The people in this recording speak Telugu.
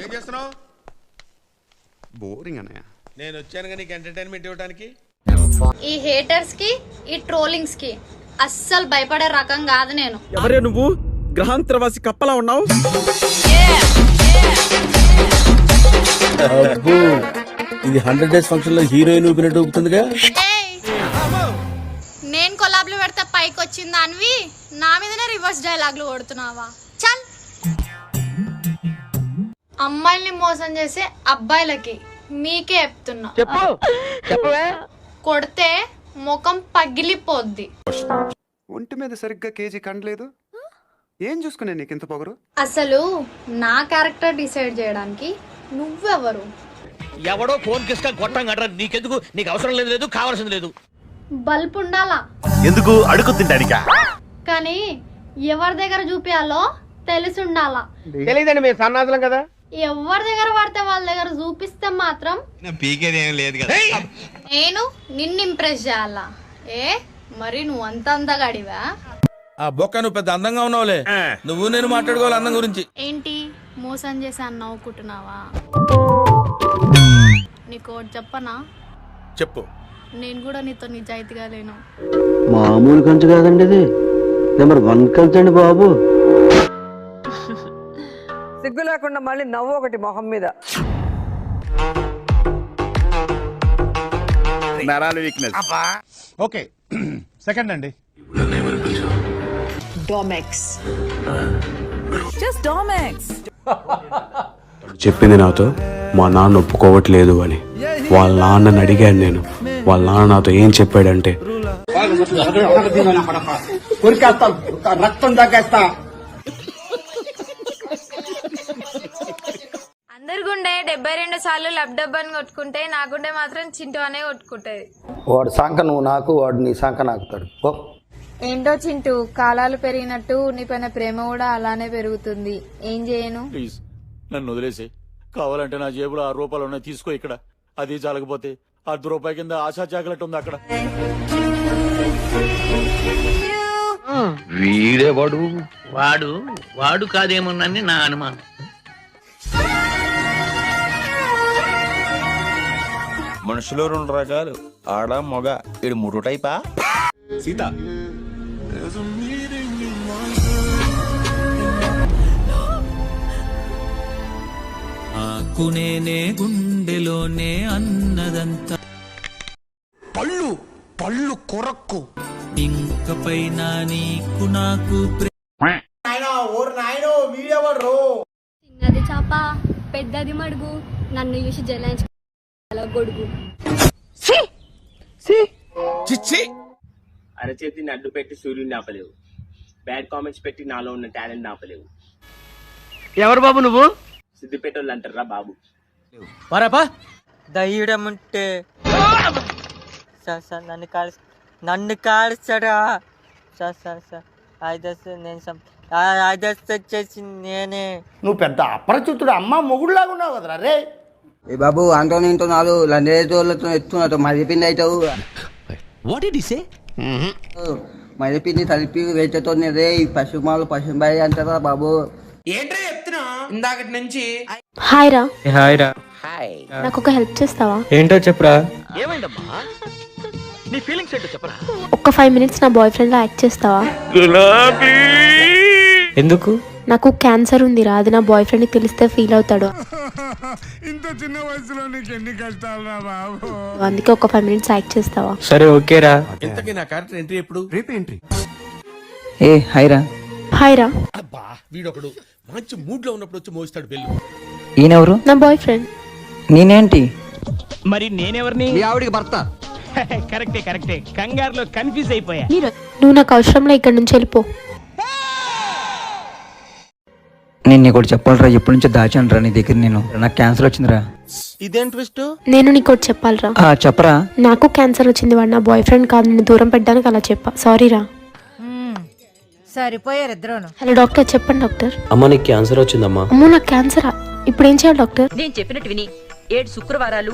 ఏం చేస్తున్నావు? బోరింగ్ అన్నయ్య. నేను వచ్చాను నీకు ఎంటర్టైన్మెంట్ ఇవ్వడానికి. ఈ హేటర్స్ కి ఈ ట్రోలింగ్స్ కి అస్సలు భయపడే రకం కాదు నేను. ఎవరే నువ్వు? గ్రహాంతరవాసి కప్పలా ఉన్నావు. ఇది 100 days ఫంక్షన్ లో హీరోయిన్ ఊపినట్టు ఊపుతుందిగా. నేను కొలాబ్లు పెడితే పైకి వచ్చింది దానివి నా మీదనే రివర్స్ డైలాగ్లు కొడుతున్నావా? చల్. అమ్మాయిల్ని మోసం చేసే అబ్బాయిలకి మీకే చెప్తున్నా, కొడితే ముఖం పగిలిపోద్ది. ఒంటి మీద సరిగ్గా కేజీ కండలేదు. ఏం చూసుకునే నీకు ఇంత పొగరు? అసలు నా క్యారెక్టర్ డిసైడ్ చేయడానికి నువ్వెవరు? ఎవడో ఫోన్ కిస్కా కొట్టం కట్రా. నీకెందుకు? నీకు అవసరం లేదు, కావాల్సింది లేదు. బల్బ్ ఉండాలా? ఎందుకు? అడుగు తింటానికా? కానీ ఎవరి దగ్గర చూపించాలో తెలిసి ఉండాలా. తెలియదండి, మీరు సన్నాసులం కదా. ఎవరి దగ్గర పడితే వాళ్ళ దగ్గర చూపిస్తే మాత్రం పీకేదేం లేదు కదా. నేను నిన్ను ఇంప్రెస్ చేయాలా? మరి నువ్వు అంత అందగాడివా? ఆ బొక్క నువ్వు పెద్ద అందంగా ఉన్నావులే. నువ్వు నేను మాట్లాడుకోవాలి అందం గురించి. ఏంటి మోసం చేసి అని నవ్వుకుంటున్నావా? నీకు చెప్పనా? చెప్పు. నేను కూడా నీతో నిజాయితీగా లేను. మామూలు కంచు కాదండి, ఇది నెంబర్ 1 కంచు అండి బాబు. సిగ్గు లేకుండా మళ్ళీ నవ్వు ఒకటి మొహం మీద. నరాల వీక్నెస్. ఓకే సెకండ్ అండి. Domex, just Domex. చెప్పింది నాతో మా నాన్న ఒప్పుకోవట్లేదు అని. వాళ్ళ నాన్నని అడిగాను నేను. వాళ్ళ నాన్న నాతో ఏం చెప్పాడంటే, రక్తం దాకేస్తా. అందరి గుండె 72 సార్లు లబ్ డబ్బని కొట్టుకుంటే నా గుండె మాత్రం చింటూ అనే కొట్టుకుంటది. వాడు సంక నువ్వు నాకు, వాడు నీ సంక నాకుతాడు. ఏంటో చింటూ, కాలాలు పెరిగినట్టు నీ పైన ప్రేమ కూడా అలానే పెరుగుతుంది. ఏం చేయను? ప్లీజ్ నన్ను వదిలేసి. కావాలంటే నా జేబులో 6 రూపాయలు ఉన్నాయి, తీసుకో. ఇక్కడ అది చాలకపోతే 10 రూపాయల కింద ఆశా చాకలెట్ ఉంది అక్కడ. వీడే వాడు వాడు వాడు కాదేమోనని నా అనుమానం. మనుషులో 2 రకాలు, ఆడ మొగ. ఇది 3 టైపా? సీత ఆకునేనే గుండెలోనే అన్నదంతా పళ్ళు పళ్ళు కొరక్కు. ఇంకపైన నీకు నాకు చిన్నది చాప పెద్దది మడుగు, నన్ను చూసి జలాంచ గొడుగు. అరచేతిని అడ్డు పెట్టి సూర్యుని ఆపలేవు. బ్యాడ్ కామెంట్స్ పెట్టి నాలో ఉన్న టాలెంట్ ఆపలేవు. ఎవరు బాబు నువ్వు? సిద్దిపేట వాళ్ళు అంటారా బాబు. పరాపా ధైర్యం ఉంటే నన్ను కాల్చడా? వచ్చేసి నేనే. నువ్వు పెద్ద అపరిచితుడు, అమ్మ మొగుడులాగా ఉన్నావు కదరా రే. ఏ బాబు అంటో ఇంటో నాలుగు లండేతో ఎత్తున్నట్టు మదిపిండి అవుతావు. మదిపిండి తలిపి వేటతో రే పశుమాలు పశుబాయి అంటారా బాబు. ఏంట్రా చెప్తున్నా ఇందాకటి నుంచి? హాయ్ రా. హాయ్ రా. నాకు ఒక హెల్ప్ చేస్తావా? ఏంటో చెప్పరా. ఏమైందమ్మా? నీ ఫీలింగ్స్ ఏంటో చెప్పరా. ఒక్క 5 minutes నా బాయ్ ఫ్రెండ్ లా యాక్ట్ చేస్తావా? ఎందుకు? నాకు క్యాన్సర్ ఉందిరా, అది నా బాయ్ ఫ్రెండ్ కి తెలిస్తే ఫీల్ అవుతాడు. ఇంత చిన్న వయసులో నీకు ఎన్ని కష్టాలు రా బాబు. అందుకే ఒక 5 minutes యాక్ట్ చేస్తావా? సరే ఓకేరా. ఇంతకీ నా క్యారెక్టర్ ఎంట్రీ ఎప్పుడు? రేపు ఎంట్రీ. ఏ హాయ్ రా. హాయ్ రా. అబ్బా వీడొకడు మంచి మూడ్ లో ఉన్నప్పుడు వచ్చి మోస్తాడు బెల్లు. ఈయనెవరు? నా బాయ్ ఫ్రెండ్. నేనేంటి? మరి నేనెవరిని? మీ ఆవిడికి భర్త. కరెక్టే. కంగారులో కన్ఫ్యూజ్ అయిపోయా. నువ్వు నాకు అవసరంలో ఇక్కడ నుంచి వెళ్ళిపో. నేను నీకు చెప్పాలరా, ఎప్పటి నుంచో దాచాను రా నీ దగ్గర. నాకు క్యాన్సర్ వచ్చిందిరా. ఇదేం ట్విస్ట్? నేను నీకు ఒకటి చెప్పాలరా. చెప్పరా. నాకు క్యాన్సర్ వచ్చింది, వాడు నా బాయ్ ఫ్రెండ్ కాదు, నేను దూరం పెట్టడానికి అలా చెప్పా. సారీ రా. సరిపోయారు ఇద్దరు. హలో డాక్టర్, చెప్పండి డాక్టర్. అమ్మ నీకు క్యాన్సర్ వచ్చిందమ్మా. అమ్మో నాకు క్యాన్సరా? ఇప్పుడు ఏం చేయాలి డాక్టర్? నేను చెప్పినట్టు విని 7 శుక్రవారాలు